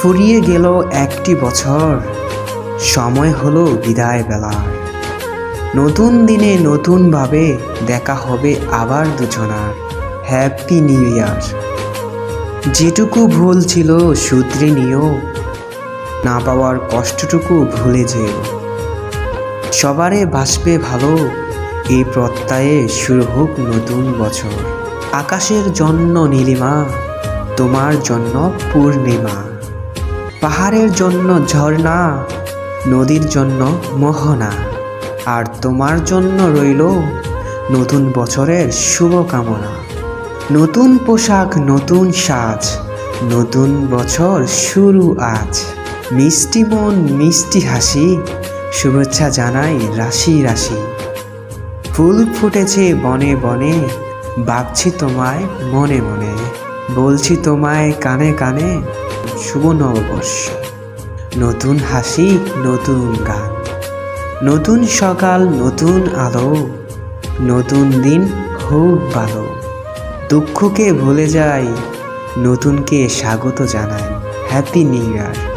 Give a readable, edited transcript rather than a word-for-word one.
ফুরিয়ে গেল একটি বছর, সময় হলো বিদায় বেলার। নতুন দিনে নতুনভাবে দেখা হবে আবার দুজনার। Happy new year. যেটুকু ভুল ছিল শুধরে নিও, না পাওয়ার কষ্টটুকু ভুলে যেও। সবারে বাসবে ভালো, এই প্রত্যয়ে শুরু হোক নতুন বছর। আকাশের জন্য নীলিমা, তোমার জন্য পূর্ণিমা। পাহাড়ের জন্য ঝর্ণা, নদীর জন্য মোহনা। আর তোমার জন্য রইল নতুন বছরের শুভকামনা। নতুন পোশাক, নতুন সাজ, নতুন বছর শুরু আজ। মিষ্টি মন, মিষ্টি হাসি, শুভেচ্ছা জানাই রাশি রাশি। ফুল ফুটেছে বনে বনে, ভাবছি তোমায় মনে মনে। বলছি তোমায় কানে কানে, শুভ নববর্ষ। নতুন হাসি, নতুন গান, নতুন সকাল, নতুন আলো। নতুন দিন হোক ভালো। দুঃখকে ভুলে যাই, নতুনকে স্বাগত জানাই। Happy new year.